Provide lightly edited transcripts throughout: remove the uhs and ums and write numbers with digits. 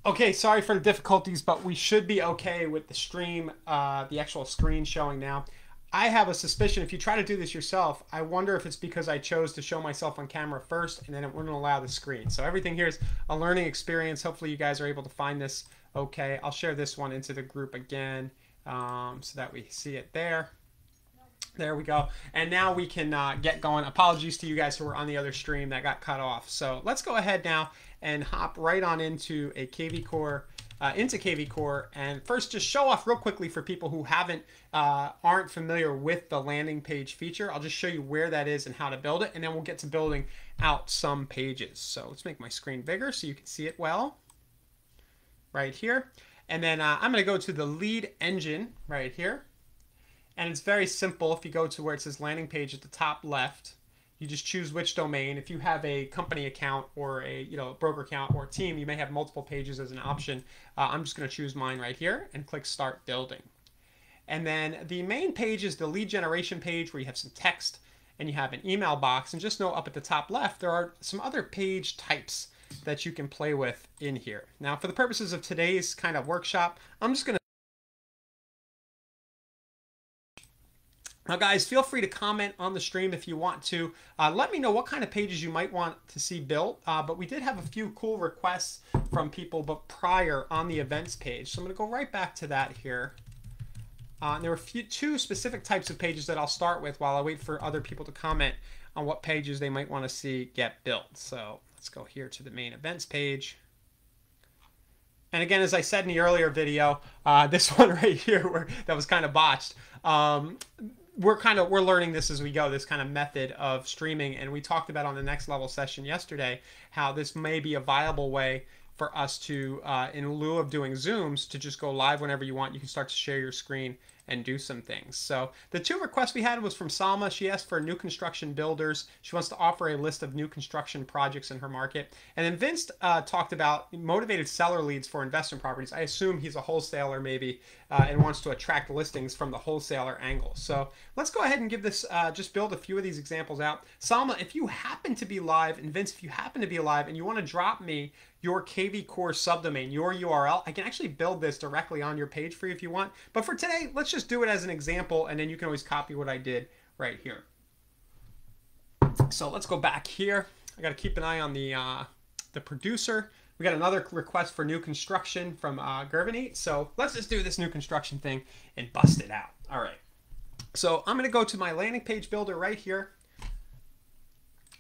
Okay, sorry for the difficulties, but we should be okay with the stream, the actual screen showing now. I have a suspicion if you try to do this yourself, I wonder if it's because I chose to show myself on camera first and then it wouldn't allow the screen. So everything here is a learning experience. Hopefully you guys are able to find this okay. I'll share this one into the group again so that we see it there. There we go. And now we can get going. Apologies to you guys who were on the other stream that got cut off. So let's go ahead now and hop right on into a kvCORE, into kvCORE. And first, just show off real quickly for people who aren't familiar with the landing page feature. I'll just show you where that is and how to build it. And then we'll get to building out some pages. So let's make my screen bigger so you can see it well right here. And then I'm going to go to the lead engine right here. And it's very simple. If you go to where it says landing page at the top left, you just choose which domain. If you have a company account or a broker account or a team, you may have multiple pages as an option. I'm just going to choose mine right here and click Start Building. And then the main page is the lead generation page where you have some text and you have an email box. And just know up at the top left, there are some other page types that you can play with in here. Now, for the purposes of today's kind of workshop, I'm just going to Now, guys, feel free to comment on the stream if you want to. Let me know what kind of pages you might want to see built. But we did have a few cool requests from people but prior on the events page. So I'm going to go right back to that here. There were two specific types of pages that I'll start with while I wait for other people to comment on what pages they might want to see get built. So let's go here to the main events page. And again, as I said in the earlier video, this one right here that was kind of botched. We're learning this as we go, this kind of method of streaming, and we talked about on the next level session yesterday how this may be a viable way for us to, in lieu of doing Zooms, to just go live whenever you want. You can start to share your screen and do some things. So the two requests we had was from Salma. She asked for new construction builders. She wants to offer a list of new construction projects in her market. And then Vince talked about motivated seller leads for investment properties. I assume he's a wholesaler maybe and wants to attract listings from the wholesaler angle. So let's go ahead and give this, just build a few of these examples out. Salma, if you happen to be live, and Vince, if you happen to be live and you want to drop me your kvCORE subdomain, your URL, I can actually build this directly on your page for you if you want. But for today, let's just do it as an example, and then you can always copy what I did right here. So let's go back here. I got to keep an eye on the producer. We got another request for new construction from Gervany. So let's just do this new construction thing and bust it out. All right. So I'm going to go to my landing page builder right here.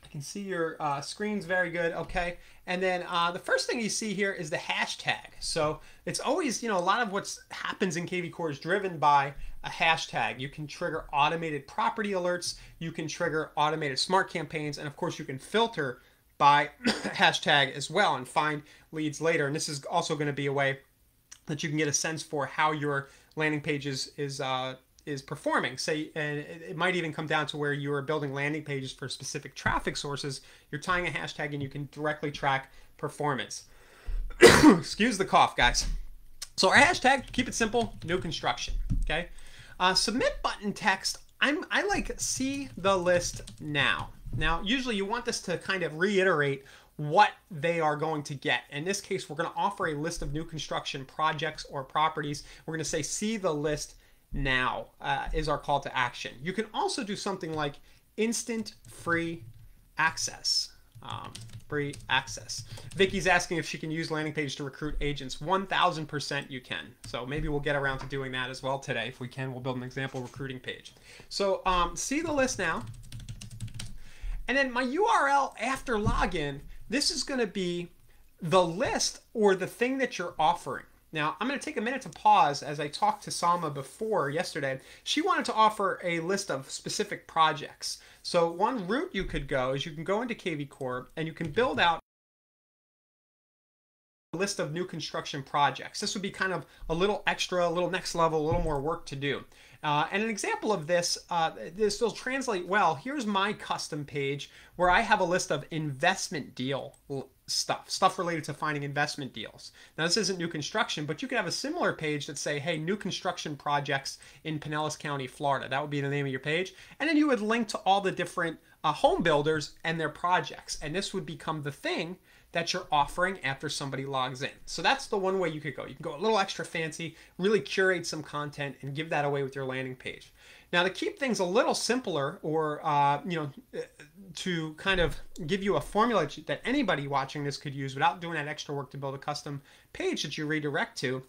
I can see your screen's very good. Okay. And then the first thing you see here is the hashtag. So it's always, a lot of what happens in kvCORE is driven by a hashtag. You can trigger automated property alerts. You can trigger automated smart campaigns. And of course, you can filter by hashtag as well and find leads later. And this is also going to be a way that you can get a sense for how your landing page is performing. Say, and it might even come down to where you are building landing pages for specific traffic sources. You're tying a hashtag and you can directly track performance. Excuse the cough, guys. So our hashtag, keep it simple, new construction. Okay. Submit button text. I like see the list now. Now, usually you want this to kind of reiterate what they are going to get. In this case, we're going to offer a list of new construction projects or properties. We're going to say see the list now is our call to action. You can also do something like instant free access. Free access. Vicky's asking if she can use landing page to recruit agents. 1000% you can. So maybe we'll get around to doing that as well today. If we can, we'll build an example recruiting page. So see the list now. And then my URL after login, this is going to be the list or the thing that you're offering. Now, I'm going to take a minute to pause as I talked to Salma before yesterday. She wanted to offer a list of specific projects. So one route you could go is you can go into kvCORE and you can build out a list of new construction projects. This would be kind of a little extra, a little next level, a little more work to do. And an example of this, this will translate well. Here's my custom page where I have a list of investment deal stuff related to finding investment deals. Now, this isn't new construction, but you could have a similar page that say, hey, new construction projects in Pinellas County, Florida. That would be the name of your page. And then you would link to all the different home builders and their projects. And this would become the thing that you're offering after somebody logs in. So that's the one way you could go. You can go a little extra fancy, really curate some content and give that away with your landing page. Now, to keep things a little simpler, or to kind of give you a formula that anybody watching this could use without doing that extra work to build a custom page that you redirect to,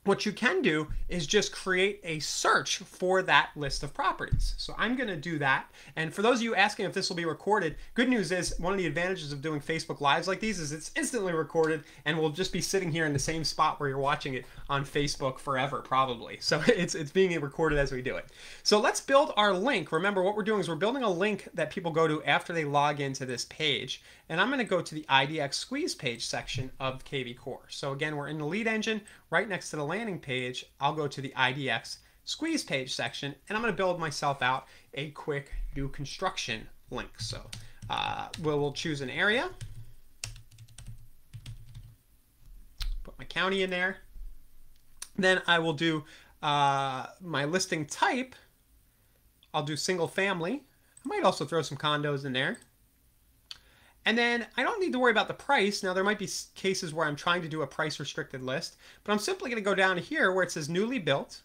what you can do is just create a search for that list of properties. So I'm going to do that. And for those of you asking if this will be recorded, good news is one of the advantages of doing Facebook Lives like these is it's instantly recorded and we'll just be sitting here in the same spot where you're watching it on Facebook forever, probably. So it's being recorded as we do it. So let's build our link. Remember, what we're doing is we're building a link that people go to after they log into this page. And I'm going to go to the IDX squeeze page section of kvCORE. So again, we're in the lead engine right next to the landing page. I'll go to the IDX squeeze page section and I'm going to build myself out a quick new construction link. So we'll choose an area, put my county in there. Then I will do my listing type. I'll do single family. I might also throw some condos in there. And then I don't need to worry about the price. Now, there might be cases where I'm trying to do a price restricted list, but I'm simply going to go down to here where it says newly built.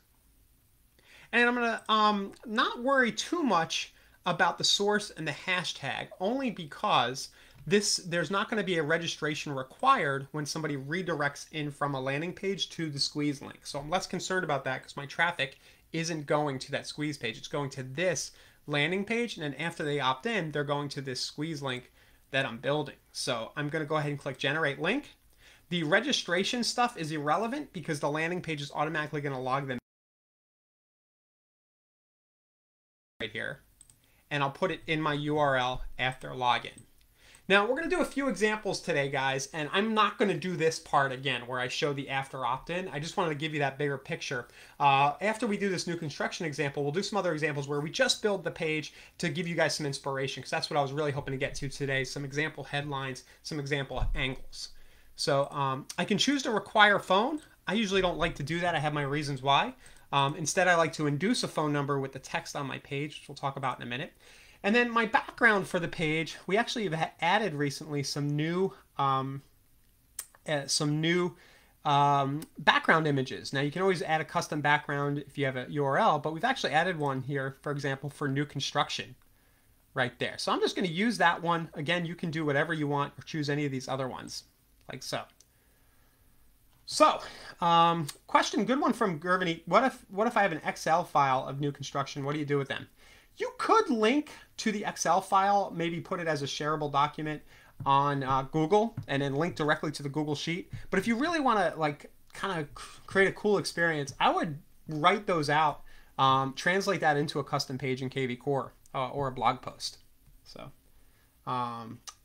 And I'm going to not worry too much about the source and the hashtag, only because there's not going to be a registration required when somebody redirects in from a landing page to the squeeze link. So I'm less concerned about that because my traffic isn't going to that squeeze page. It's going to this landing page. And then after they opt in, they're going to this squeeze link that I'm building. So I'm going to go ahead and click generate link. The registration stuff is irrelevant because the landing page is automatically going to log them right here. And I'll put it in my URL after login. Now we're going to do a few examples today, guys, and I'm not going to do this part again where I show the after opt-in. I just wanted to give you that bigger picture. After we do this new construction example, we'll do some other examples where we just build the page to give you guys some inspiration, because that's what I was really hoping to get to today, some example headlines, some example angles. So I can choose to require phone. I usually don't like to do that. I have my reasons why. Instead, I like to induce a phone number with the text on my page, which we'll talk about in a minute. And then my background for the page, we actually have added recently some new background images. Now you can always add a custom background if you have a URL, but we've actually added one here, for example, for new construction right there. So I'm just going to use that one. Again, you can do whatever you want or choose any of these other ones like so. So, question, good one from Gervany. What if I have an Excel file of new construction? What do you do with them? You could link to the Excel file, maybe put it as a shareable document on Google and then link directly to the Google Sheet. But if you really want to like kind of create a cool experience, I would write those out, translate that into a custom page in kvCORE or a blog post. So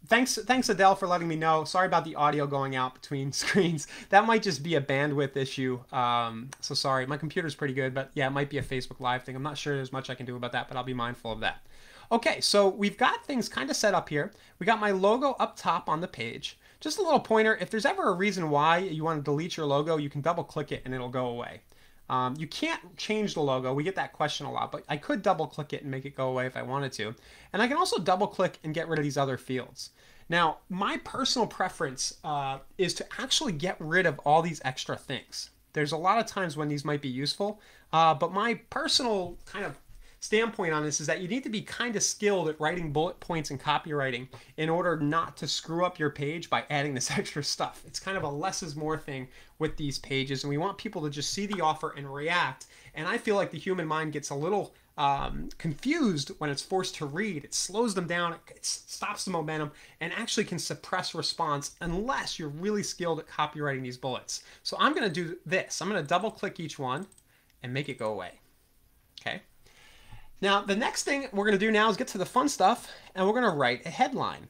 thanks Adele for letting me know. Sorry about the audio going out between screens. That might just be a bandwidth issue. So sorry, my computer's pretty good, but yeah, it might be a Facebook Live thing. I'm not sure there's much I can do about that, but I'll be mindful of that. Okay, so we've got things kind of set up here. We got my logo up top on the page. Just a little pointer, if there's ever a reason why you want to delete your logo, you can double click it and it'll go away. You can't change the logo. We get that question a lot, but I could double click it and make it go away if I wanted to. And I can also double click and get rid of these other fields. Now, my personal preference is to actually get rid of all these extra things. There's a lot of times when these might be useful, but my personal kind of standpoint on this is that you need to be kind of skilled at writing bullet points and copywriting in order not to screw up your page by adding this extra stuff. It's kind of a less is more thing with these pages, and we want people to just see the offer and react. And I feel like the human mind gets a little confused when it's forced to read. It slows them down, it stops the momentum, and actually can suppress response unless you're really skilled at copywriting these bullets. So I'm going to do this. I'm going to double click each one and make it go away. Okay. Now, the next thing we're going to do now is get to the fun stuff, and we're going to write a headline.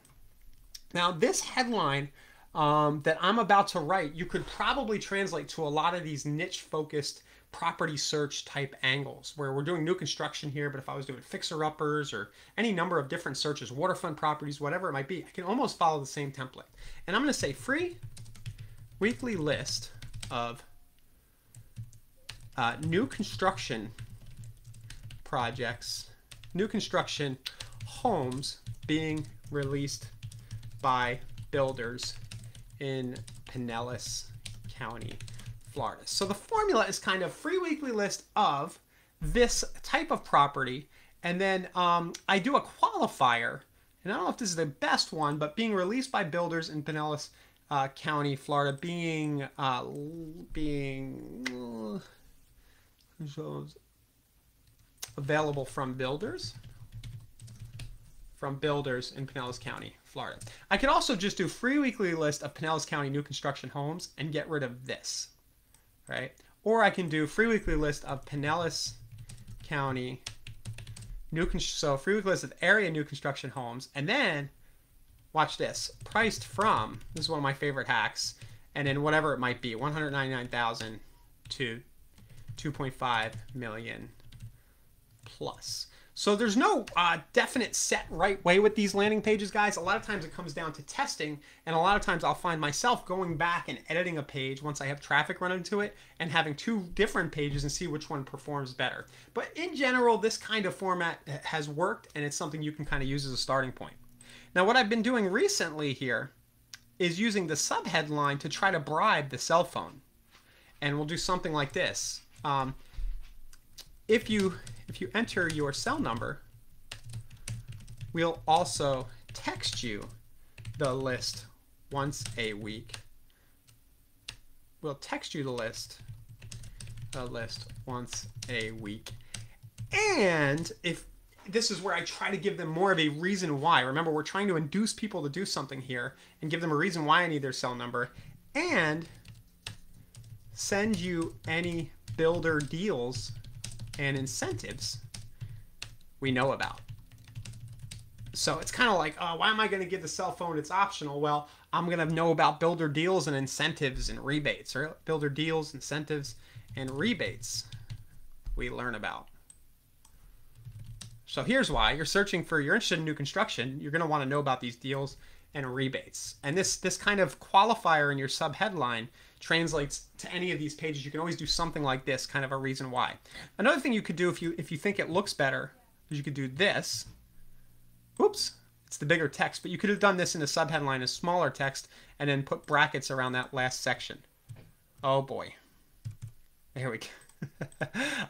Now, this headline that I'm about to write, you could probably translate to a lot of these niche-focused property search type angles, where we're doing new construction here, but if I was doing fixer-uppers or any number of different searches, waterfront properties, whatever it might be, I can almost follow the same template. And I'm going to say free weekly list of new construction projects, new construction homes being released by builders in Pinellas County, Florida. So the formula is kind of free weekly list of this type of property, and then I do a qualifier, and I don't know if this is the best one, but being released by builders in Pinellas County, Florida, being available from builders in Pinellas County, Florida. I could also just do free weekly list of Pinellas County new construction homes and get rid of this, right? Or I can do free weekly list of Pinellas County so free weekly list of area new construction homes, and then watch this, priced from, this is one of my favorite hacks, and then whatever it might be, 199,000 to 2.5 million plus. So there's no definite set right way with these landing pages, guys. A lot of times it comes down to testing, and a lot of times I'll find myself going back and editing a page once I have traffic run into it and having two different pages and see which one performs better. But in general, this kind of format has worked, and it's something you can kind of use as a starting point. Now, what I've been doing recently here is using the subheadline to try to bribe the cell phone. And we'll do something like this. If you enter your cell number, we'll also text you the list once a week. We'll text you the list once a week. And if this is where I try to give them more of a reason why. Remember, we're trying to induce people to do something here and give them a reason why I need their cell number, and send you any builder deals and incentives we know about. So it's kind of like, oh, why am I going to give the cell phone? It's optional. Well, I'm going to know about builder deals and incentives and rebates, or builder deals, incentives, and rebates we learn about. So here's why. You're interested in new construction. You're going to want to know about these deals and rebates. And this kind of qualifier in your subheadline translates to any of these pages. You can always do something like this, kind of a reason why. Another thing you could do if you think it looks better is you could do this. Oops, it's the bigger text, but you could have done this in the subheadline as smaller text and then put brackets around that last section. Oh boy. There we go.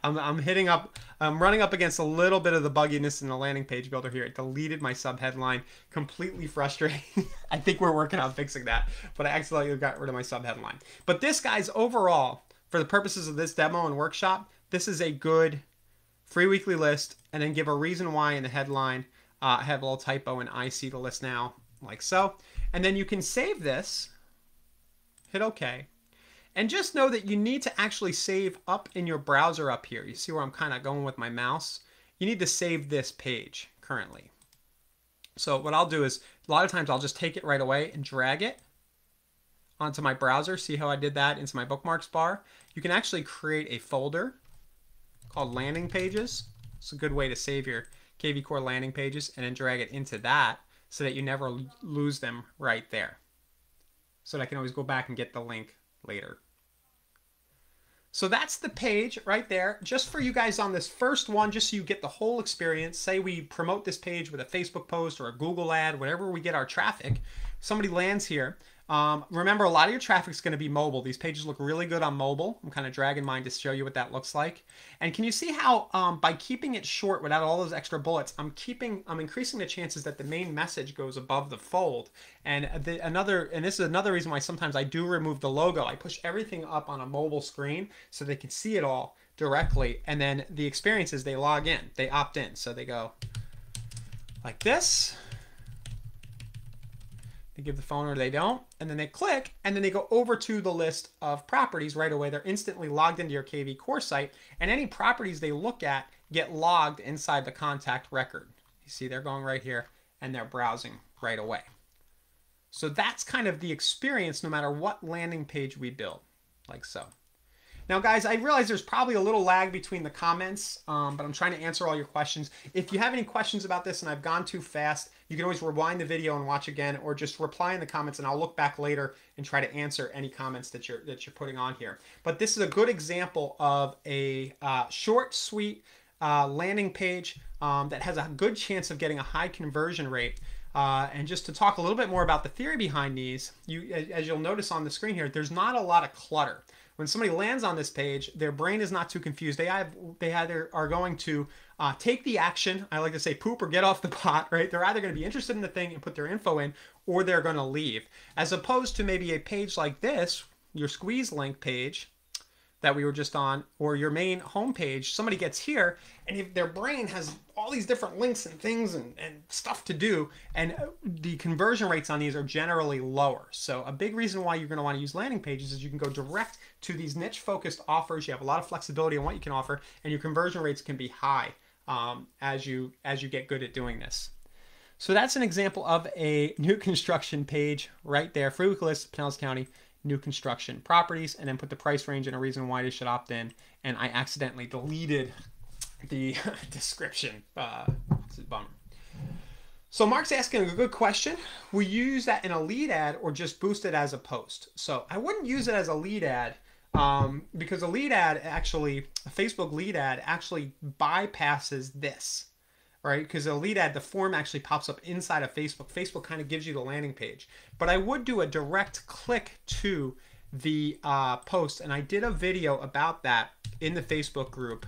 I'm running up against a little bit of the bugginess in the landing page builder here. It deleted my subheadline, completely frustrating. I think we're working on fixing that, but I accidentally got rid of my subheadline. But this, guys, overall, for the purposes of this demo and workshop, this is a good free weekly list, and then give a reason why in the headline. I have a little typo in I see the list now, like so. And then you can save this, hit OK. And just know that you need to actually save up in your browser up here. You see where I'm kind of going with my mouse? You need to save this page currently. So what I'll do is, a lot of times I'll just take it right away and drag it onto my browser. See how I did that into my bookmarks bar? You can actually create a folder called landing pages. It's a good way to save your kvCORE landing pages, and then drag it into that so that you never lose them right there. So that I can always go back and get the link later. So that's the page right there, just for you guys on this first one, just so you get the whole experience. Say we promote this page with a Facebook post or a Google ad, wherever we get our traffic, somebody lands here. Remember, a lot of your traffic is going to be mobile. These pages look really good on mobile. I'm kind of dragging mine to show you what that looks like. And can you see how by keeping it short without all those extra bullets, I'm increasing the chances that the main message goes above the fold. And this is another reason why sometimes I do remove the logo. I push everything up on a mobile screen so they can see it all directly. And then the experience is they log in, they opt in. So they go like this. They give the phone or they don't, and then they click, and then they go over to the list of properties right away. They're instantly logged into your kvCORE site, and any properties they look at get logged inside the contact record. You see they're going right here, and they're browsing right away. So that's kind of the experience no matter what landing page we build, like so. Now, guys, I realize there's probably a little lag between the comments, but I'm trying to answer all your questions. If you have any questions about this and I've gone too fast, you can always rewind the video and watch again, or just reply in the comments and I'll look back later and try to answer any comments that you're putting on here. But this is a good example of a short, sweet landing page that has a good chance of getting a high conversion rate. And just to talk a little bit more about the theory behind these, as you'll notice on the screen here, there's not a lot of clutter. When somebody lands on this page, their brain is not too confused. They either are going to take the action, I like to say poop or get off the pot, right? They're either going to be interested in the thing and put their info in, or they're going to leave. As opposed to maybe a page like this, your squeeze link page that we were just on, or your main homepage, somebody gets here and if their brain has all these different links and things and stuff to do, and the conversion rates on these are generally lower. So a big reason why you're going to want to use landing pages is you can go direct to these niche focused offers. You have a lot of flexibility on what you can offer, and your conversion rates can be high as you get good at doing this. So that's an example of a new construction page right there. Free weekly list, Pinellas County, new construction properties, and then put the price range and a reason why they should opt in. And I accidentally deleted the description. It's a bummer. So Mark's asking a good question. Will you use that in a lead ad or just boost it as a post? So I wouldn't use it as a lead ad because a lead ad actually, a Facebook lead ad actually bypasses this. Right? Because a lead ad, the form actually pops up inside of Facebook. Facebook kind of gives you the landing page. But I would do a direct click to the post. And I did a video about that in the Facebook group,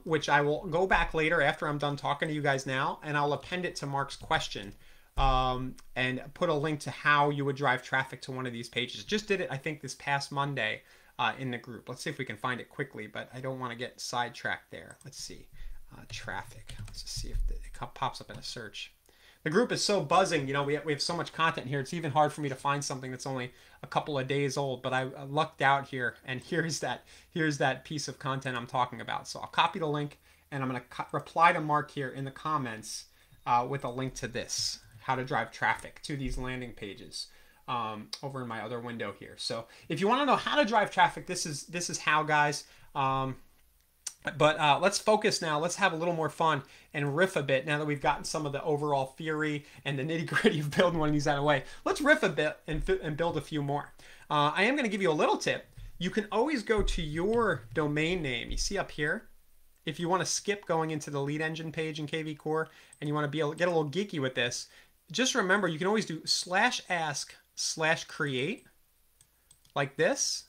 which I will go back later after I'm done talking to you guys now. And I'll append it to Mark's question and put a link to how you would drive traffic to one of these pages. Just did it, I think, this past Monday in the group. Let's see if we can find it quickly. But I don't want to get sidetracked there. Let's see. Traffic. Let's just see if it pops up in a search. The group is so buzzing. You know, we have so much content here. It's even hard for me to find something that's only a couple of days old. But I lucked out here, and here's that piece of content I'm talking about. So I'll copy the link, and I'm going to reply to Mark here in the comments with a link to this, how to drive traffic to these landing pages over in my other window here. So if you want to know how to drive traffic, this is how, guys. But let's focus now. Let's have a little more fun and riff a bit now that we've gotten some of the overall theory and the nitty-gritty of building one of these out of the way. Let's riff a bit and build a few more. I am going to give you a little tip. You can always go to your domain name. You see up here, if you want to skip going into the lead engine page in kvCORE and you want to get a little geeky with this, just remember you can always do /ask/create like this,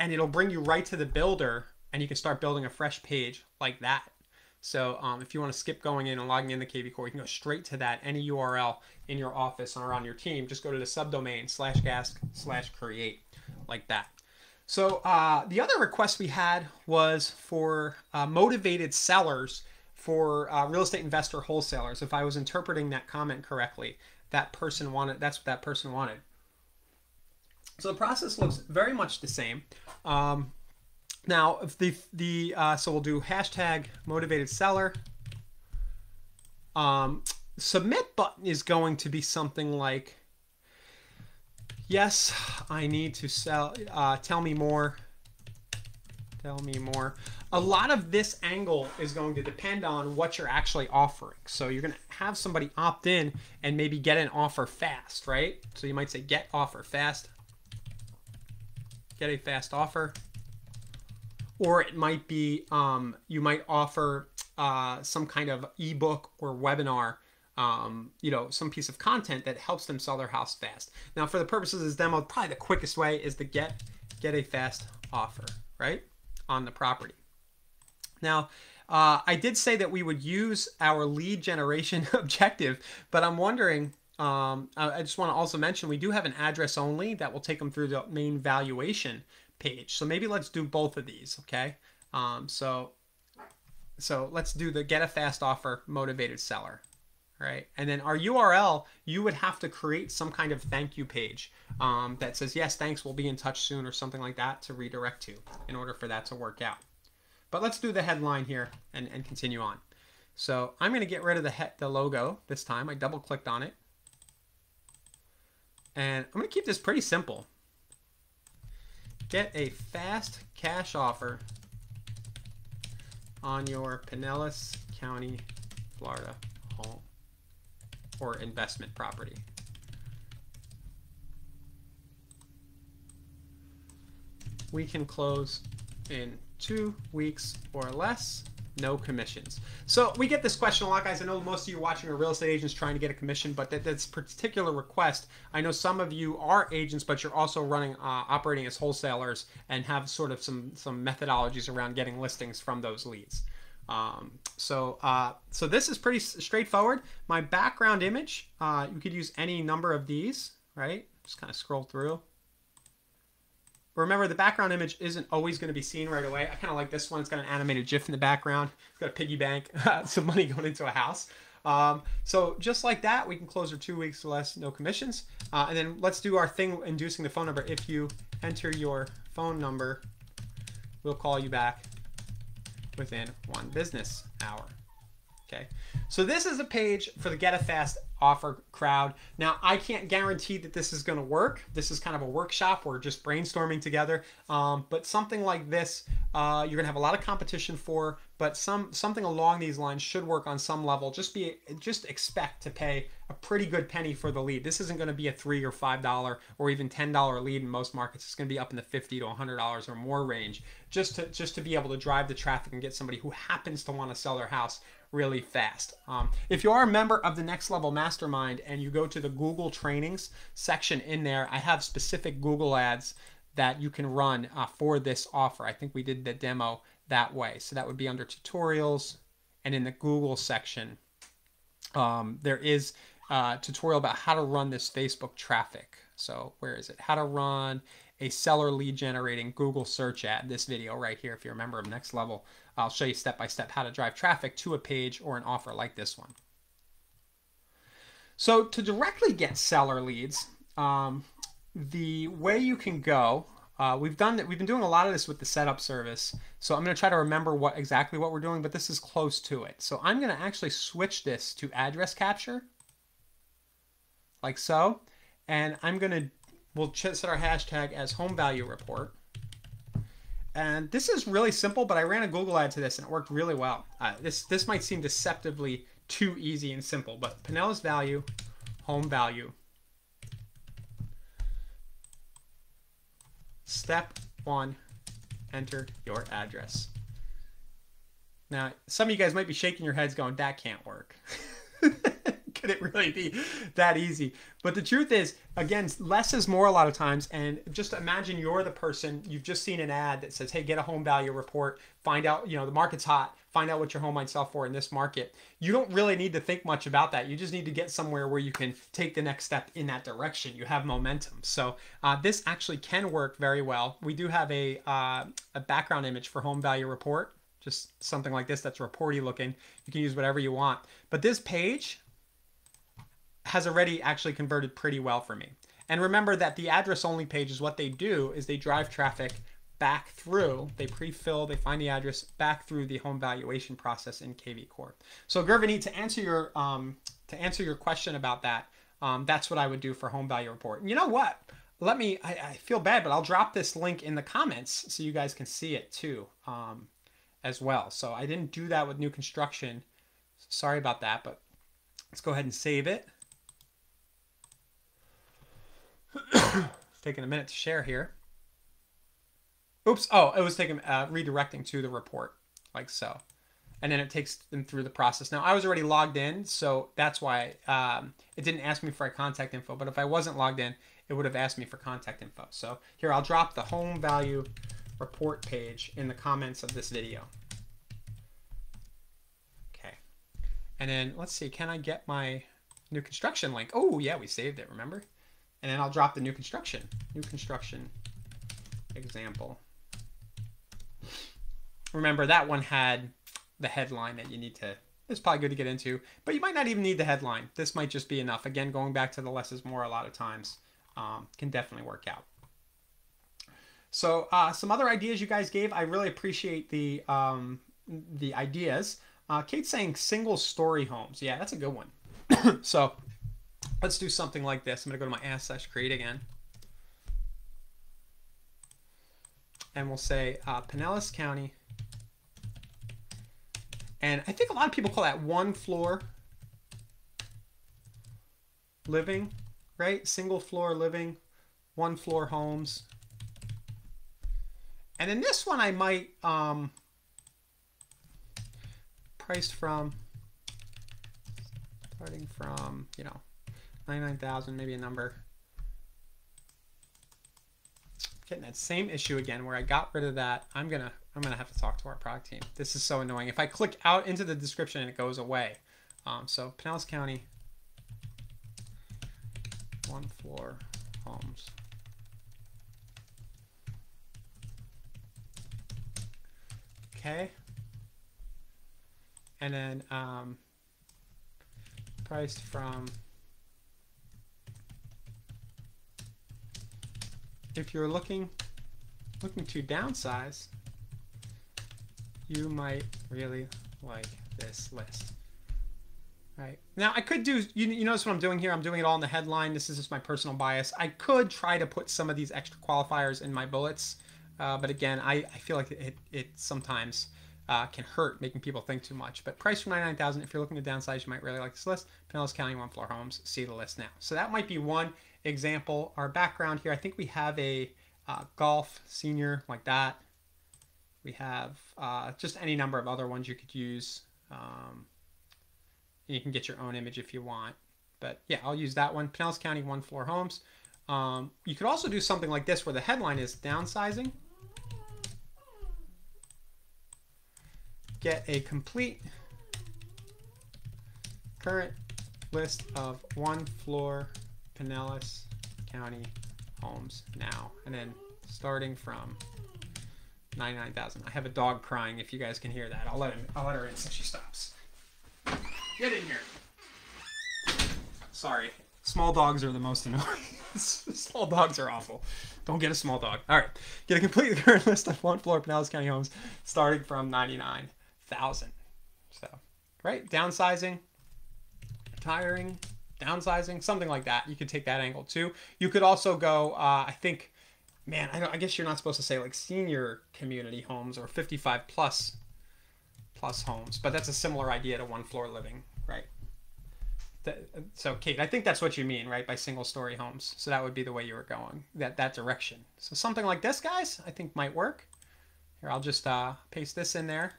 and it'll bring you right to the builder. And you can start building a fresh page like that. So if you want to skip going in and logging into kvCORE, you can go straight to that, any URL in your office or on your team. Just go to the subdomain /ask/create like that. So the other request we had was for motivated sellers for real estate investor wholesalers. If I was interpreting that comment correctly, that's what that person wanted. So the process looks very much the same. Now, if so we'll do #motivated seller. Submit button is going to be something like, yes, I need to sell, tell me more. Tell me more. A lot of this angle is going to depend on what you're actually offering. So you're going to have somebody opt in and maybe get an offer fast, right? So you might say get offer fast. Get a fast offer. Or it might be, you might offer some kind of ebook or webinar, some piece of content that helps them sell their house fast. Now, for the purposes of this demo, probably the quickest way is to get a fast offer, right, on the property. Now, I did say that we would use our lead generation objective, but I'm wondering, I just want to also mention we do have an address only that will take them through the main valuation page. So maybe let's do both of these, okay? So let's do the get a fast offer motivated seller, right? And then our URL, you would have to create some kind of thank you page that says, yes, thanks, we'll be in touch soon, or something like that to redirect to in order for that to work out. But let's do the headline here and continue on. So I'm going to get rid of the logo this time. I double clicked on it. And I'm going to keep this pretty simple. Get a fast cash offer on your Pinellas County, Florida home or investment property. We can close in 2 weeks or less. no commissions. So we get this question a lot, guys. I know most of you watching are real estate agents trying to get a commission, but that's particular request. I know some of you are agents, but you're also running, operating as wholesalers and have sort of some methodologies around getting listings from those leads. So this is pretty straightforward. My background image, you could use any number of these, right? Just kind of scroll through. Remember, the background image isn't always going to be seen right away. I kind of like this one. It's got an animated GIF in the background. It's got a piggy bank, some money going into a house. So just like that, we can close for 2 weeks or less, no commissions. And then let's do our thing inducing the phone number. If you enter your phone number, we'll call you back within 1 business hour. Okay, so this is a page for the Get a Fast offer crowd. Now, I can't guarantee that this is going to work. This is kind of a workshop. We're just brainstorming together. But something like this, you're going to have a lot of competition for, but something along these lines should work on some level. Just expect to pay a pretty good penny for the lead. This isn't going to be a $3 or $5 or even $10 lead in most markets. It's going to be up in the $50 to $100 or more range, just to be able to drive the traffic and get somebody who happens to want to sell their house really fast. If you are a member of the Next Level Mastermind and you go to the Google trainings section in there, I have specific Google ads that you can run for this offer. I think we did the demo that way. So that would be under tutorials, and in the Google section, there is a tutorial about how to run this Facebook traffic. So where is it? How to run a seller lead generating Google search ad. This video right here, if you're a member of Next Level, I'll show you step by step how to drive traffic to a page or an offer like this one. So to directly get seller leads, the way you can go, we've been doing a lot of this with the setup service. So I'm going to try to remember exactly what we're doing, but this is close to it. So I'm going to actually switch this to address capture, like so, and we'll set our hashtag as home value report. And this is really simple, but I ran a Google ad to this and it worked really well. This might seem deceptively too easy and simple, but Pinellas value, home value. Step 1, enter your address. Now, some of you guys might be shaking your heads going, that can't work. Could it really be that easy? But the truth is, again, less is more a lot of times. And just imagine you're the person, you've just seen an ad that says, hey, get a home value report, find out, the market's hot, find out what your home might sell for in this market. You don't really need to think much about that. You just need to get somewhere where you can take the next step in that direction. You have momentum. So this actually can work very well. We do have a background image for home value report, just something like this that's reporty looking. You can use whatever you want. But this page has already actually converted pretty well for me. And remember that the address only page is what they do is they drive traffic back through, they pre-fill, they find the address back through the home valuation process in kvCORE. So Gurvanit, to answer your question about that, that's what I would do for home value report. And you know what? I feel bad, but I'll drop this link in the comments so you guys can see it too, as well. So I didn't do that with new construction. Sorry about that, but let's go ahead and save it. It's taking a minute to share here. Oops. Oh, it was taking redirecting to the report, like so. And then it takes them through the process. Now, I was already logged in, so that's why it didn't ask me for a contact info. But if I wasn't logged in, it would have asked me for contact info. So here, I'll drop the home value report page in the comments of this video. Okay. And then let's see, can I get my new construction link? Oh, yeah, we saved it, remember? And then I'll drop the new construction example. Remember, that one had the headline that you need to, it's probably good to get into, but you might not even need the headline. This might just be enough. Again, going back to the less is more a lot of times can definitely work out. So some other ideas you guys gave, I really appreciate the ideas. Kate's saying single story homes. Yeah, that's a good one. So let's do something like this. I'm going to go to my ask/create again. And we'll say Pinellas County. And I think a lot of people call that one floor living, right? Single floor living, one floor homes. And in this one, I might priced from, starting from, you know, 99,000, maybe a number. Getting that same issue again where I got rid of that. I'm gonna have to talk to our product team. This is so annoying. If I click out into the description and it goes away. So Pinellas County, 1 floor homes. Okay. And then priced from, if you're looking to downsize, you might really like this list. Right. Now I could do, you notice what I'm doing here? I'm doing it all in the headline. This is just my personal bias. I could try to put some of these extra qualifiers in my bullets. But again, I feel like it sometimes can hurt, making people think too much. But price from 99,000. If you're looking to downsize, you might really like this list. Pinellas County 1 floor homes. See the list now. So that might be one example. Our background here, I think we have a golf senior like that. We have just any number of other ones you could use. You can get your own image if you want. But yeah, I'll use that one. Pinellas County 1 floor homes. You could also do something like this where the headline is downsizing. Get a complete current list of 1 floor Pinellas County homes now. And then starting from 99,000. I have a dog crying if you guys can hear that. I'll let her in so she stops. Get in here. Sorry. Small dogs are the most annoying. Small dogs are awful. Don't get a small dog. All right. Get a complete current list of 1 floor Pinellas County homes starting from 99,000. So, right? Downsizing, retiring, downsizing, something like that. You could take that angle too. You could also go, I think, man, I guess you're not supposed to say like senior community homes or 55 plus homes, but that's a similar idea to 1 floor living, right? So Kate, I think that's what you mean, right? By single story homes. So that would be the way you were going, that direction. So something like this, guys, I think might work. Here, I'll just paste this in there.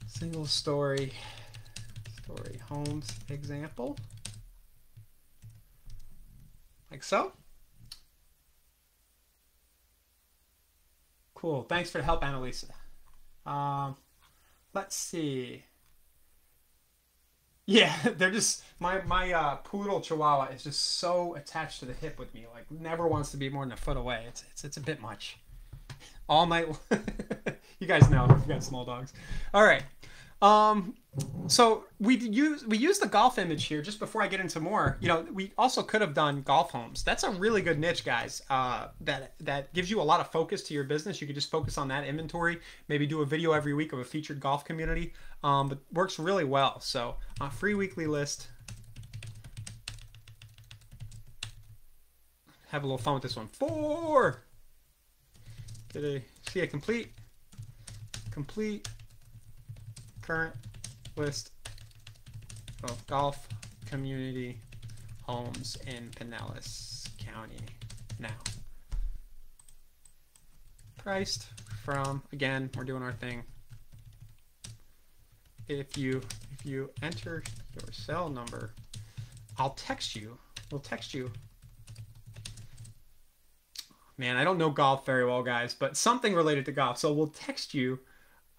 Single story homes example. Like so. Cool. Thanks for the help, Annalisa. Let's see. Yeah, they're just my poodle Chihuahua is just so attached to the hip with me. Like never wants to be more than a foot away. It's a bit much. All night. You guys know you got small dogs. All right. So we use the golf image here. Just before I get into more, you know, we also could have done golf homes. That's a really good niche, guys. That gives you a lot of focus to your business. You could just focus on that inventory. Maybe do a video every week of a featured golf community. But works really well. So free weekly list. Have a little fun with this one. 4. See a complete current list of golf community homes in Pinellas County now. Priced from, again, we're doing our thing. If you enter your cell number, we'll text you. Man, I don't know golf very well, guys, but something related to golf. So we'll text you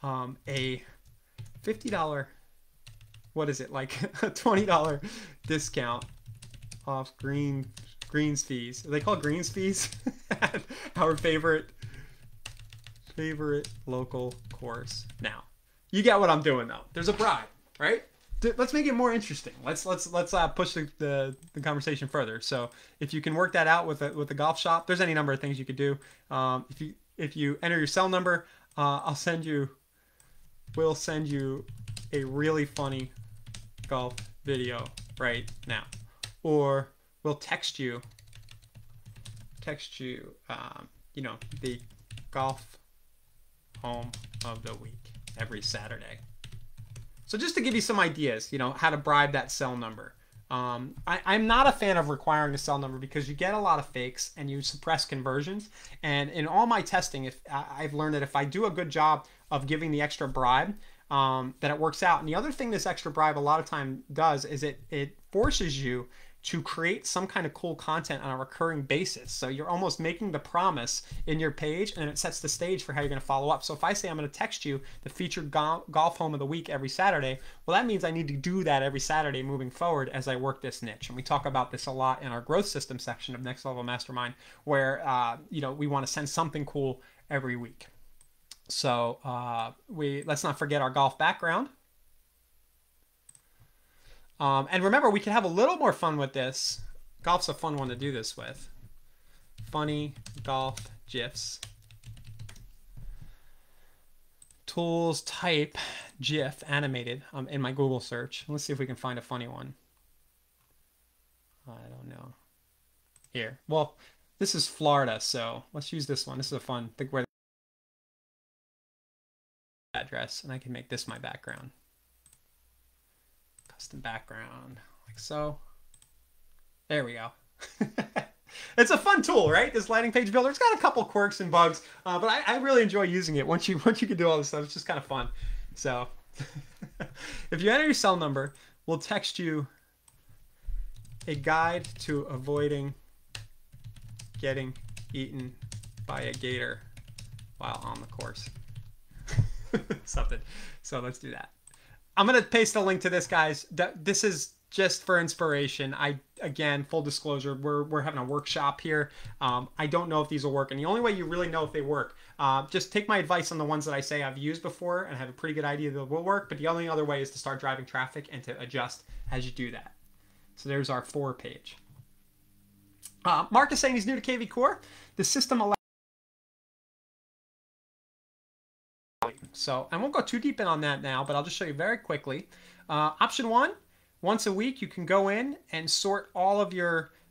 a $50, what is it, like a $20 discount off greens fees. Are they called greens fees? Our favorite local course. Now, you get what I'm doing though. There's a bribe, right? Let's make it more interesting. Let's push the conversation further. So if you can work that out with the golf shop, there's any number of things you could do. If you enter your cell number, we'll send you a really funny golf video right now, or we'll text you, you know, the golf home of the week every Saturday. So just to give you some ideas, you know, how to bribe that cell number. I'm not a fan of requiring a cell number because you get a lot of fakes and you suppress conversions. And in all my testing, if I've learned that if I do a good job of giving the extra bribe, that it works out. And the other thing this extra bribe a lot of time does is it forces you to create some kind of cool content on a recurring basis. So you're almost making the promise in your page, and it sets the stage for how you're going to follow up. So if I say I'm going to text you the featured golf home of the week every Saturday, well, that means I need to do that every Saturday moving forward as I work this niche. And we talk about this a lot in our growth system section of Next Level Mastermind, where we want to send something cool every week. So let's not forget our golf background. And remember, we can have a little more fun with this. Golf's a fun one to do this with. Funny golf GIFs. Tools, type, GIF, animated in my Google search. Let's see if we can find a funny one. I don't know. Here. Well, this is Florida, so let's use this one. This is a fun thing where address, and I can make this my background. Custom background, like so. There we go. It's a fun tool, right? This landing page builder. It's got a couple quirks and bugs, but I really enjoy using it. Once you can do all this stuff, it's just kind of fun. So if you enter your cell number, we'll text you a guide to avoiding getting eaten by a gator while on the course. Something. So let's do that. I'm going to paste a link to this, guys. This is just for inspiration. Again, full disclosure, we're having a workshop here. I don't know if these will work. And the only way you really know if they work, just take my advice on the ones that I say I've used before and have a pretty good idea that will work. But the only other way is to start driving traffic and to adjust as you do that. So there's our 4 page. Mark is saying he's new to kvCORE. The system allows. So I won't go too deep in on that now, but I'll just show you very quickly. Option 1, once a week, you can go in and sort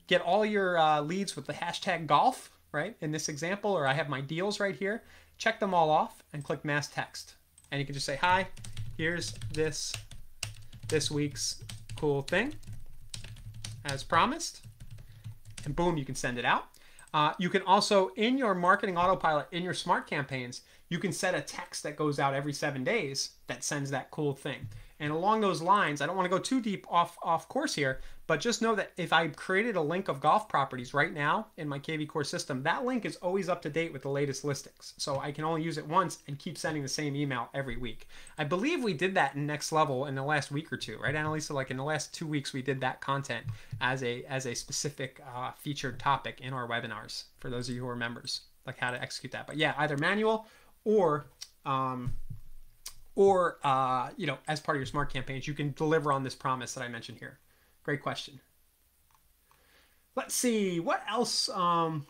get all your leads with the hashtag golf, right? In this example, or I have my deals right here. Check them all off and click mass text. And you can just say, hi, here's this week's cool thing as promised. And boom, you can send it out. You can also, in your marketing autopilot, in your smart campaigns, you can set a text that goes out every 7 days that sends that cool thing. And along those lines, I don't want to go too deep off course here, but just know that if I created a link of golf properties right now in my kvCORE system, that link is always up to date with the latest listings. So I can only use it once and keep sending the same email every week. I believe we did that in Next Level in the last week or two, right, Annalisa? Like in the last 2 weeks, we did that content as a specific featured topic in our webinars for those of you who are members, like how to execute that. But yeah, either manual or as part of your smart campaigns, you can deliver on this promise that I mentioned here. Great question. Let's see what else. I'm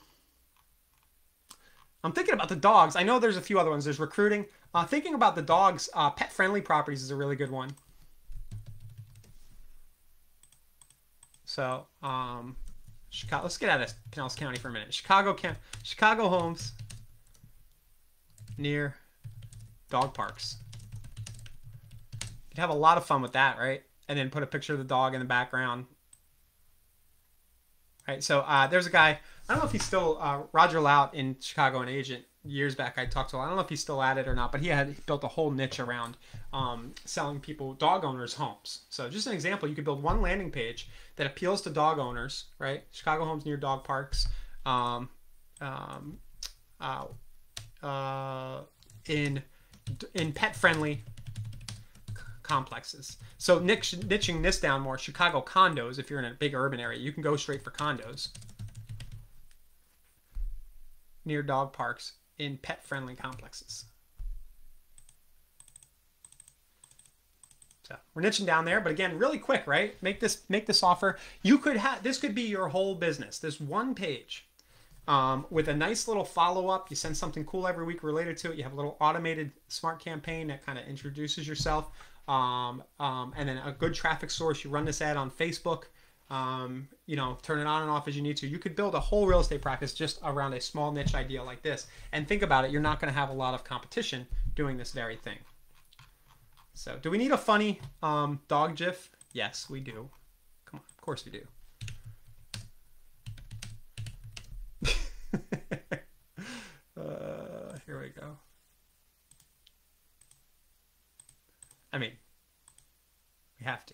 thinking about the dogs. I know there's a few other ones. There's recruiting. Thinking about the dogs, pet friendly properties is a really good one. So Chicago. Let's get out of Pinellas County for a minute. Chicago homes near dog parks. You can have a lot of fun with that, right? And then put a picture of the dog in the background. Right, so there's a guy, I don't know if he's still, Roger Lout in Chicago, an agent, years back I talked to him. I don't know if he's still at it or not, but he built a whole niche around selling dog owners homes. So just an example, you could build one landing page that appeals to dog owners, right? Chicago homes near dog parks, in pet-friendly complexes. So niching this down more, Chicago condos, if you're in a big urban area, you can go straight for condos near dog parks in pet-friendly complexes. So we're niching down there, but again, really quick, right? Make this offer. You could have, this could be your whole business, this one page. With a nice little follow-up. You send something cool every week related to it. You have a little automated smart campaign that kind of introduces yourself. And then a good traffic source. You run this ad on Facebook. Turn it on and off as you need to. You could build a whole real estate practice just around a small niche idea like this. And think about it. You're not going to have a lot of competition doing this very thing. So do we need a funny dog GIF? Yes, we do. Come on, of course we do. Here we go. I mean, we have to.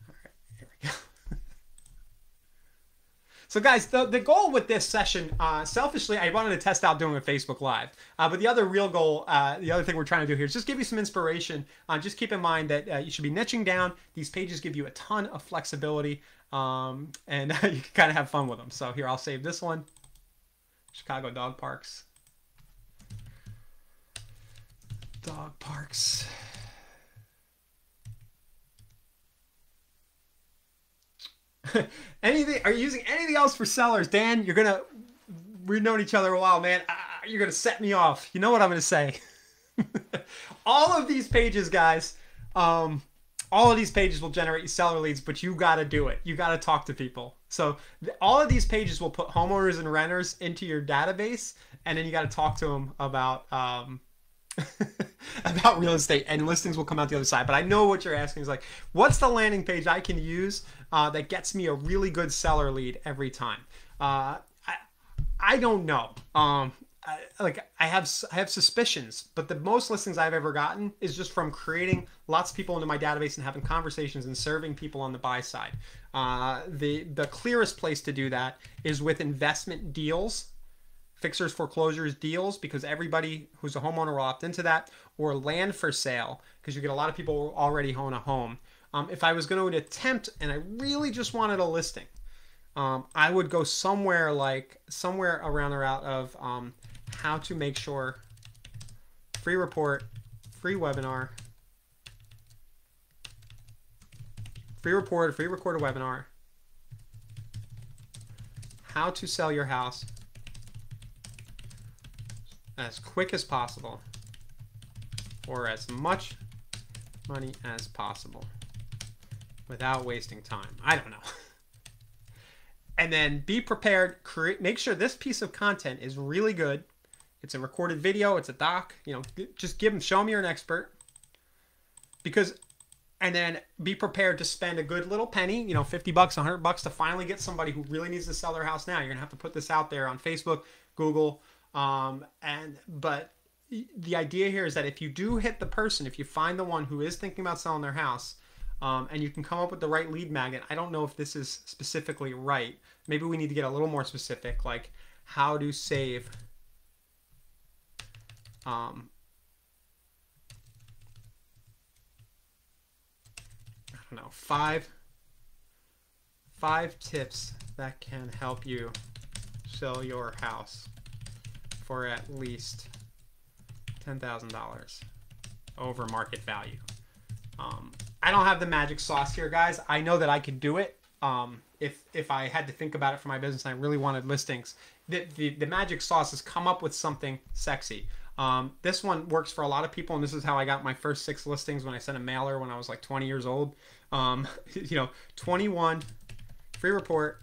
All right, here we go. So guys, the goal with this session, selfishly, I wanted to test out doing a Facebook Live. But the other real goal, the other thing we're trying to do here is just give you some inspiration. Just keep in mind that you should be niching down. These pages give you a ton of flexibility, and you can kind of have fun with them. So here, I'll save this one. Chicago dog parks. Dog parks. Anything? Are you using anything else for sellers, Dan? We've known each other a while, man. You're gonna set me off. You know what I'm gonna say. All of these pages, guys. All of these pages will generate you seller leads, but you got to do it. You got to talk to people. So all of these pages will put homeowners and renters into your database, and then you got to talk to them about about real estate, and listings will come out the other side. But I know what you're asking is like, what's the landing page I can use that gets me a really good seller lead every time? I don't know. I have suspicions, but the most listings I've ever gotten is just from creating lots of people into my database and having conversations and serving people on the buy side. The clearest place to do that is with investment deals, fixers, foreclosures, deals, because everybody who's a homeowner will opt into that, or land for sale, because you get a lot of people who already own a home. If I was going to attempt and I really just wanted a listing, I would go somewhere around the route of how to make sure free report, free webinar, free report, free recorded webinar, how to sell your house as quick as possible for as much money as possible without wasting time. I don't know. And then be prepared, make sure this piece of content is really good. It's a recorded video, it's a doc, just show them you're an expert. And then be prepared to spend a good little penny, $50, $100 to finally get somebody who really needs to sell their house now. You're gonna have to put this out there on Facebook, Google, but the idea here is that if you do hit the person, if you find the one who is thinking about selling their house, and you can come up with the right lead magnet. I don't know if this is specifically right. Maybe we need to get a little more specific, like how to save I don't know, five tips that can help you sell your house for at least $10,000 over market value. I don't have the magic sauce here, guys. I know that I could do it. If I had to think about it for my business and I really wanted listings, the magic sauce is come up with something sexy. This one works for a lot of people, and this is how I got my first 6 listings when I sent a mailer when I was like 20 years old. 21 free report,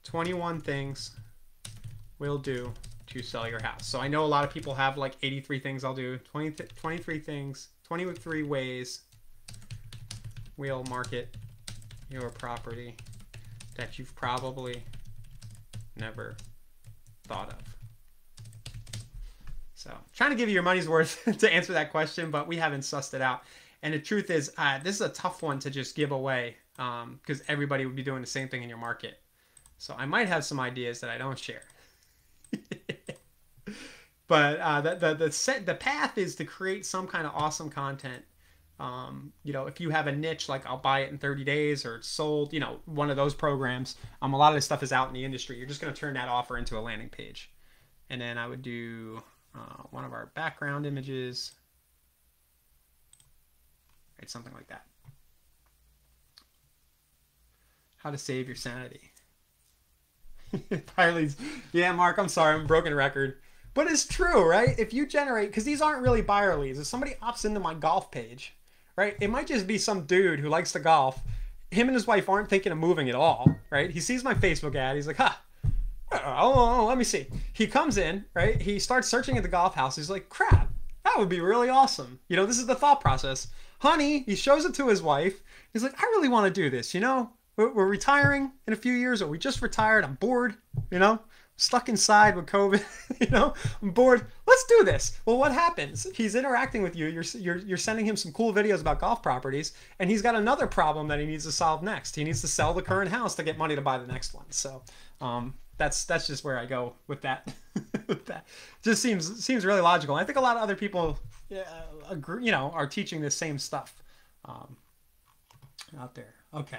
21 things will do to sell your house. So I know a lot of people have like 83 things I'll do, 23 things, 23 ways will market your property that you've probably never thought of. So trying to give you your money's worth to answer that question, but we haven't sussed it out. And the truth is, this is a tough one to just give away because everybody would be doing the same thing in your market. So I might have some ideas that I don't share. But the path is to create some kind of awesome content. If you have a niche, like I'll buy it in 30 days or it's sold, one of those programs, a lot of this stuff is out in the industry. You're just going to turn that offer into a landing page. And then I would do one of our background images, right? Something like that. How to save your sanity. Buyer leads. Yeah, Mark, I'm sorry, I'm a broken record. But it's true, right? If you generate, because these aren't really buyer leads. If somebody opts into my golf page, right? It might just be some dude who likes to golf. Him and his wife aren't thinking of moving at all, right? He sees my Facebook ad. He's like, oh, let me see. He comes in, right? He starts searching at the golf house. He's like, crap, that would be really awesome. You know, this is the thought process. Honey, he shows it to his wife. He's like, I really want to do this. You know, we're retiring in a few years, or we just retired. I'm bored, you know, stuck inside with COVID, you know, I'm bored. Let's do this. Well, what happens? He's interacting with you. You're sending him some cool videos about golf properties, and he's got another problem that he needs to solve next. He needs to sell the current house to get money to buy the next one. So, that's just where I go with that. With that, just seems really logical. I think a lot of other people, agree, you know, are teaching the same stuff out there. Okay.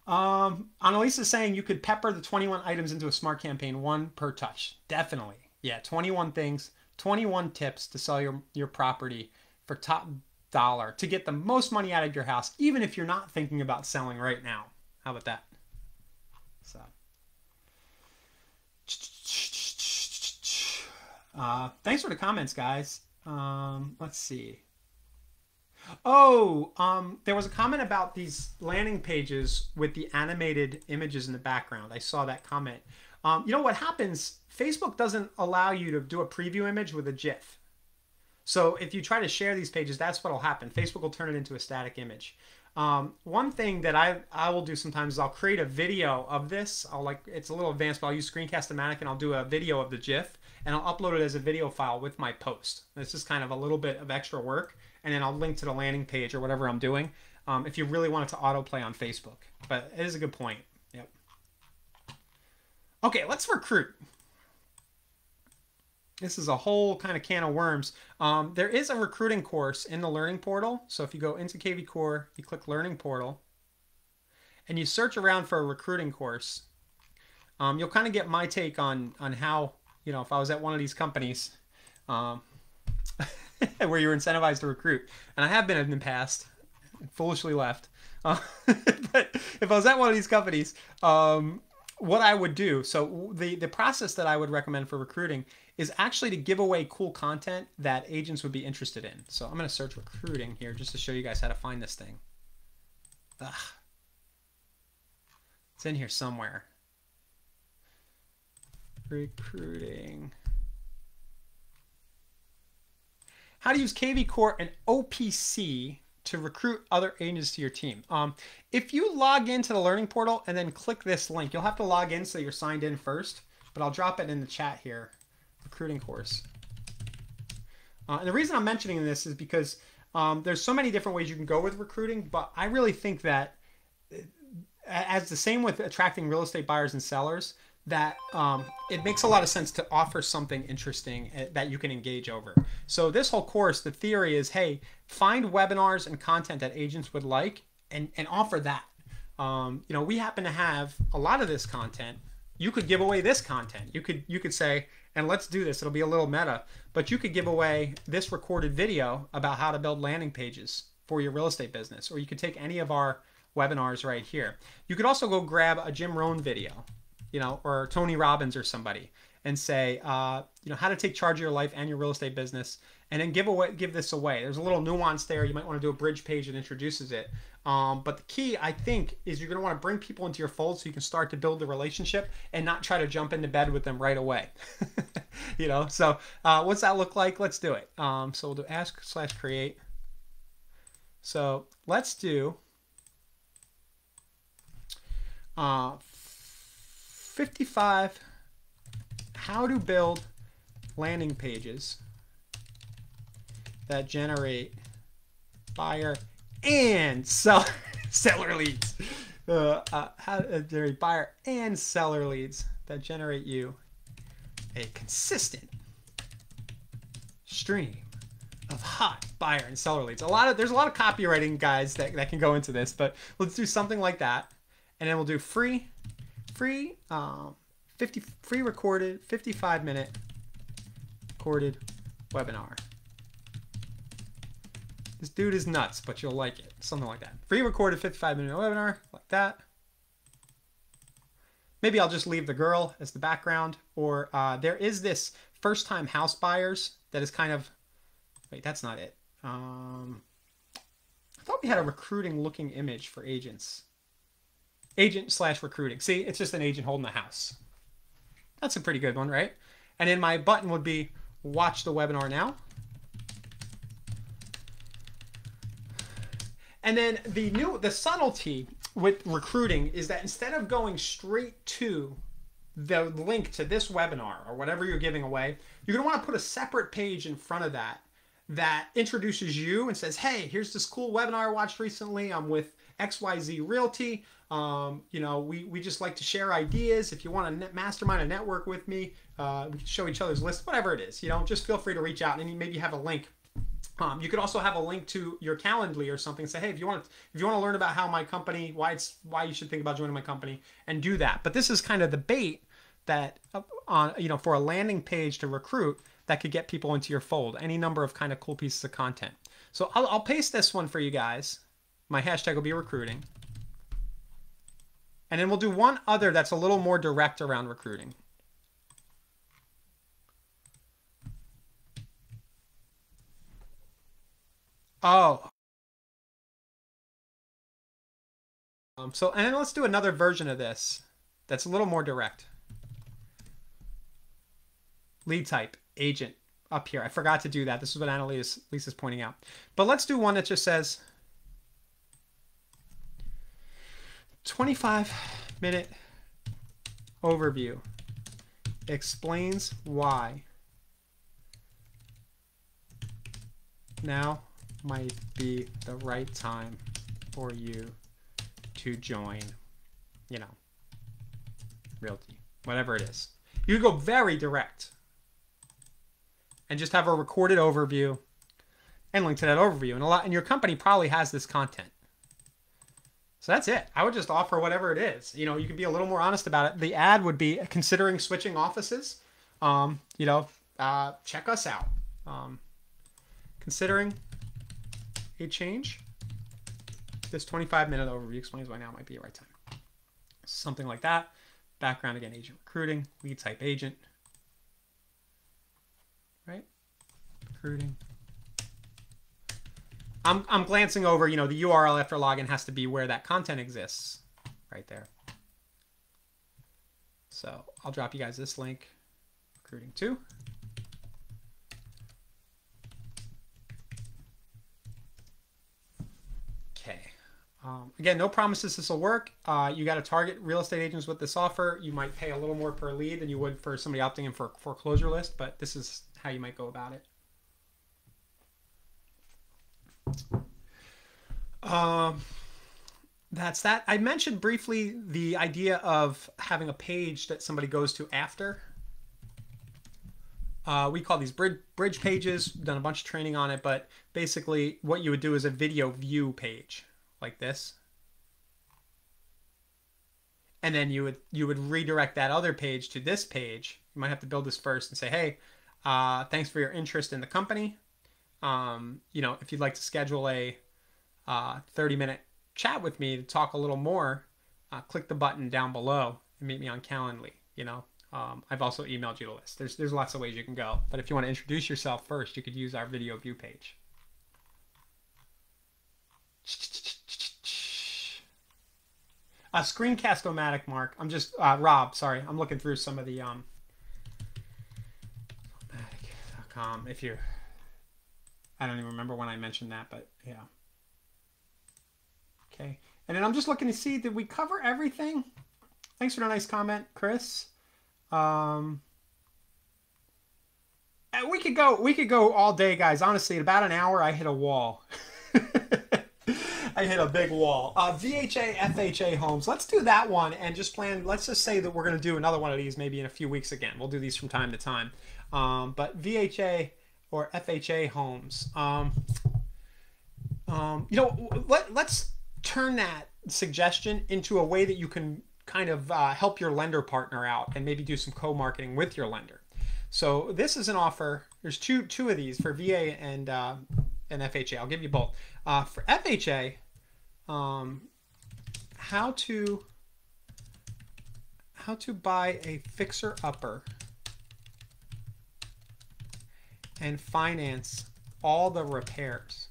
Annalisa's saying you could pepper the 21 items into a smart campaign, one per touch. Definitely. Yeah, 21 things, 21 tips to sell your property for top dollar to get the most money out of your house, even if you're not thinking about selling right now. How about that? So, thanks for the comments, guys. Let's see. Oh, there was a comment about these landing pages with the animated images in the background. I saw that comment. You know what happens? Facebook doesn't allow you to do a preview image with a GIF. So if you try to share these pages, that's what will happen. Facebook will turn it into a static image. One thing that I will do sometimes is I'll create a video of this. It's a little advanced, but I'll use Screencast-O-Matic and I'll do a video of the GIF and I'll upload it as a video file with my post. This is kind of a little bit of extra work, and then I'll link to the landing page or whatever I'm doing if you really want it to autoplay on Facebook. But it is a good point. Yep. Okay, let's recruit. This is a whole kind of can of worms. There is a recruiting course in the Learning Portal. So if you go into kvCORE, you click Learning Portal, and you search around for a recruiting course, you'll kind of get my take on how, you know, if I was at one of these companies where you're incentivized to recruit. And I have been in the past, foolishly left. But if I was at one of these companies, what I would do, so the process that I would recommend for recruiting is actually to give away cool content that agents would be interested in. So I'm going to search recruiting here just to show you guys how to find this thing. Ugh. It's in here somewhere. Recruiting. How to use kvCORE and OPC to recruit other agents to your team. If you log into the Learning Portal and then click this link, you'll have to log in so you're signed in first, but I'll drop it in the chat here. Recruiting course. And the reason I'm mentioning this is because there's so many different ways you can go with recruiting, but I really think that as the same with attracting real estate buyers and sellers, that it makes a lot of sense to offer something interesting that you can engage over. So this whole course, the theory is, hey, find webinars and content that agents would like and offer that. You know, we happen to have a lot of this content. You could give away this content. You could say, and let's do this. It'll be a little meta, but you could give away this recorded video about how to build landing pages for your real estate business, or you could take any of our webinars right here. You could also go grab a Jim Rohn video, you know, or Tony Robbins or somebody, and say, you know, how to take charge of your life and your real estate business, and then give this away. There's a little nuance there. You might want to do a bridge page that introduces it. But the key, I think, is you're going to want to bring people into your fold so you can start to build the relationship and not try to jump into bed with them right away. You know, so what's that look like? Let's do it. So we'll do ask/create. So let's do 55 how to build landing pages that generate buyer and seller leads. How to generate buyer and seller leads that generate you a consistent stream of hot buyer and seller leads. There's a lot of copywriting guys that can go into this, but let's do something like that, and then we'll do free recorded 55-minute recorded webinar. This dude is nuts, but you'll like it. Something like that. Free recorded 55-minute webinar, like that. Maybe I'll just leave the girl as the background. Or there is this first-time house buyers that is kind of... Wait, that's not it. I thought we had a recruiting-looking image for agents. Agent/recruiting. See, it's just an agent holding a house. That's a pretty good one, right? And then my button would be watch the webinar now. And then the subtlety with recruiting is that instead of going straight to the link to this webinar or whatever you're giving away, you're going to want to put a separate page in front of that introduces you and says, hey, here's this cool webinar I watched recently. I'm with XYZ Realty. We just like to share ideas. If you want to mastermind a network with me, we can show each other's lists, whatever it is. Just feel free to reach out, and maybe you have a link. You could also have a link to your Calendly or something. Say, hey, if you want to learn about how my company, why you should think about joining my company, and do that. But this is kind of the bait that for a landing page to recruit that could get people into your fold. Any number of kind of cool pieces of content. So I'll paste this one for you guys. My hashtag will be recruiting, and then we'll do one other that's a little more direct around recruiting. Oh. And then let's do another version of this that's a little more direct. Lead type, agent, up here. I forgot to do that. This is what Lisa's pointing out. But let's do one that just says 25-minute overview. Explains why now might be the right time for you to join, Realty, whatever it is. You go very direct and just have a recorded overview and link to that overview. And your company probably has this content. So that's it. I would just offer whatever it is. You can be a little more honest about it. The ad would be considering switching offices. Check us out. Considering a change. This 25-minute overview explains why now might be the right time. Something like that. Background, again, agent recruiting. Lead type agent. Right? Recruiting. I'm glancing over, the URL after login has to be where that content exists. Right there. So I'll drop you guys this link. Recruiting 2. Okay. Again, no promises this will work. You got to target real estate agents with this offer. You might pay a little more per lead than you would for somebody opting in for a foreclosure list, but this is how you might go about it. That's that. I mentioned briefly the idea of having a page that somebody goes to after. We call these bridge pages. We've done a bunch of training on it, but basically what you would do is a video view page like this. And then you would redirect that other page to this page. You might have to build this first and say, hey, thanks for your interest in the company. If you'd like to schedule a 30-minute chat with me to talk a little more, click the button down below and meet me on Calendly. I've also emailed you the list. There's lots of ways you can go. But if you want to introduce yourself first, you could use our video view page. Screencast-O-Matic, Mark. I'm just, Rob, sorry. I'm looking through some of the, Matic.com. I don't even remember when I mentioned that, but yeah. Okay. And then I'm just looking to see, did we cover everything? Thanks for the nice comment, Chris. We could go all day, guys. Honestly, in about an hour, I hit a wall. I hit a big wall. VHA, FHA homes. Let's do that one and just plan. Let's just say that we're going to do another one of these maybe in a few weeks again. We'll do these from time to time. But VHA or FHA homes. Let's turn that suggestion into a way that you can kind of help your lender partner out and maybe do some co-marketing with your lender. So this is an offer. There's two of these for VA and FHA. I'll give you both. For FHA, how to buy a fixer-upper and finance all the repairs.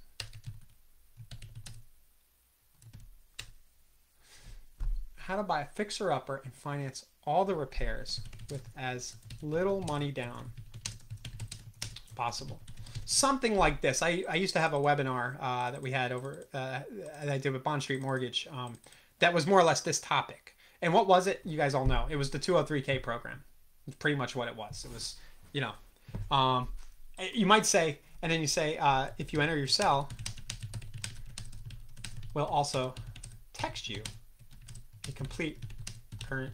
How to buy a fixer-upper and finance all the repairs with as little money down as possible. something like this. I used to have a webinar that we had over that I did with Bond Street Mortgage that was more or less this topic. And what was it? You guys all know. It was the 203K program. It's pretty much what it was. It was, you know, you might say, and then you say, if you enter your cell, we'll also text you a complete current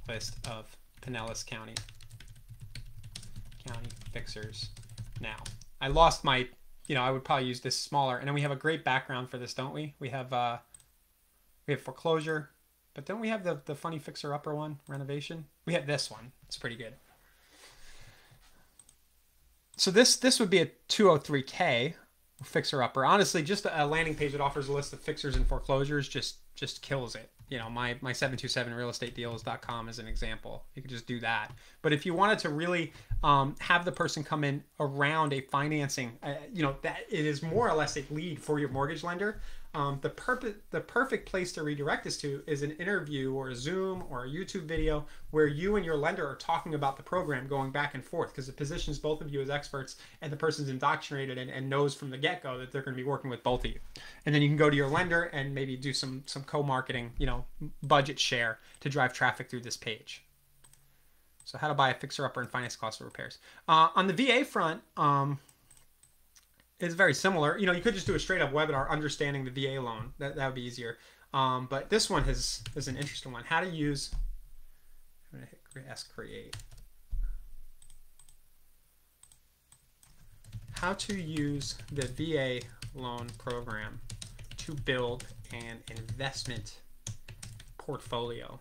list of Pinellas County fixers now. I lost my, you know, I would probably use this smaller, and then we have a great background for this, don't we? We have foreclosure, but don't we have the funny fixer upper one, renovation? We have this one. It's pretty good. So this would be a 203K fixer upper. Honestly, just a landing page that offers a list of fixers and foreclosures just kills it. You know, my 727realestatedeals.com is an example. You could just do that. But if you wanted to really have the person come in around a financing, you know, that it is more or less a lead for your mortgage lender. The perfect place to redirect this to is an interview or a Zoom or a YouTube video where you and your lender are talking about the program going back and forth, because it positions both of you as experts and the person's indoctrinated and knows from the get-go that they're going to be working with both of you. And then you can go to your lender and maybe do some co-marketing, you know, budget share to drive traffic through this page. So how to buy a fixer-upper and finance cost of repairs. On the VA front, it's very similar. You know, you could just do a straight up webinar understanding the VA loan. That would be easier. But this one is an interesting one. How to use, I'm going to hit ask create. How to use the VA loan program to build an investment portfolio.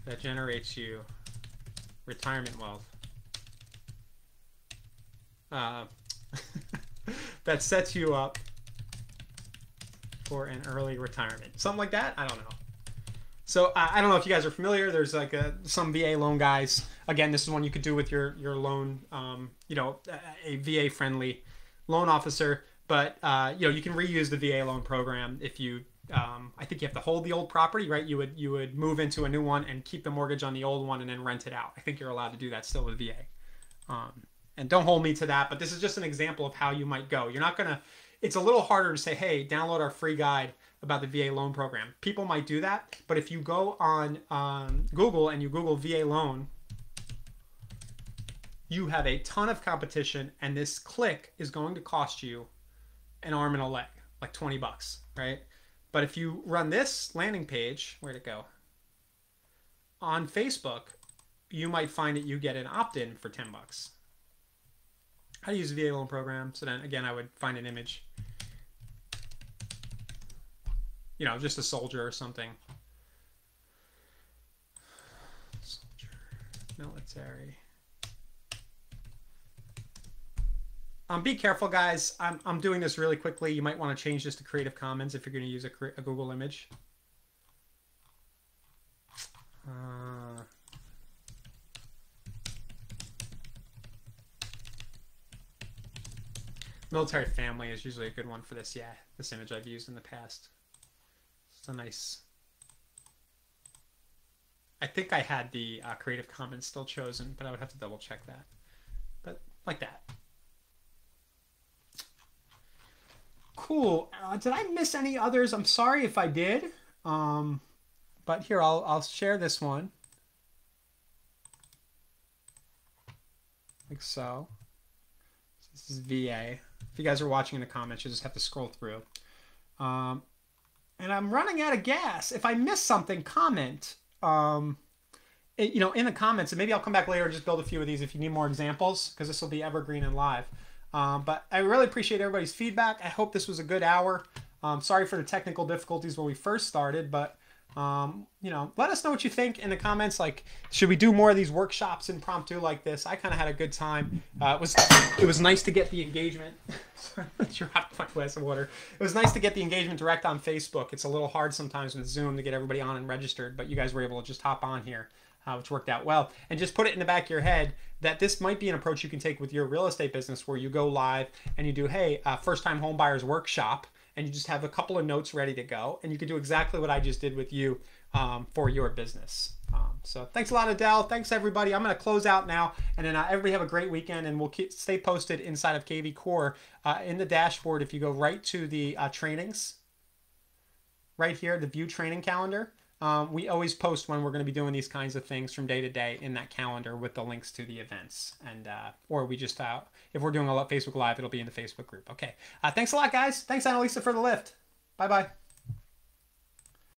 That generates you retirement wealth. That sets you up for an early retirement. Something like that? I don't know. So I don't know if you guys are familiar. There's like some VA loan guys. Again, this is one you could do with your loan, you know, a VA friendly loan officer. But you know, you can reuse the VA loan program if you. I think you have to hold the old property, right? You would move into a new one and keep the mortgage on the old one and then rent it out. I think you're allowed to do that still with VA. And don't hold me to that, but this is just an example of how you might go. You're not gonna. It's a little harder to say, hey, download our free guide about the VA loan program. People might do that, but if you go on Google and you Google VA loan, you have a ton of competition, and this click is going to cost you an arm and a leg, like 20 bucks, right? But if you run this landing page, where'd it go? On Facebook, you might find that you get an opt-in for 10 bucks. How to use a VA loan program. So then again, I would find an image, you know, just a soldier or something. Soldier, military. Be careful, guys. I'm doing this really quickly. You might want to change this to Creative Commons if you're going to use a Google image. Military family is usually a good one for this. Yeah, this image I've used in the past. It's a nice. I think I had the Creative Commons still chosen, but I would have to double check that. But like that. Cool. Did I miss any others? I'm sorry if I did. But here, I'll share this one. Like so. This is VA. If you guys are watching in the comments, you just have to scroll through. And I'm running out of gas. If I miss something, comment. You know, in the comments, and maybe I'll come back later and just build a few of these if you need more examples, because this will be evergreen and live. But I really appreciate everybody's feedback. I hope this was a good hour. Sorry for the technical difficulties when we first started, but you know, let us know what you think in the comments. Like, should we do more of these workshops impromptu like this? I kind of had a good time. It was nice to get the engagement. Dropped my glass of water. It was nice to get the engagement direct on Facebook. It's a little hard sometimes with Zoom to get everybody on and registered, but you guys were able to just hop on here. Which worked out well. And just put it in the back of your head that this might be an approach you can take with your real estate business, where you go live and you do, hey, first-time home buyers workshop, and you just have a couple of notes ready to go. And you can do exactly what I just did with you for your business. So thanks a lot, Adele. Thanks, everybody. I'm going to close out now. And then everybody have a great weekend. And we'll stay posted inside of kvCORE in the dashboard. If you go right to the trainings, right here, the view training calendar, we always post when we're going to be doing these kinds of things from day to day in that calendar with the links to the events. And or we just, if we're doing a Facebook Live, it'll be in the Facebook group. Okay. Thanks a lot, guys. Thanks, Annalisa, for the lift. Bye-bye.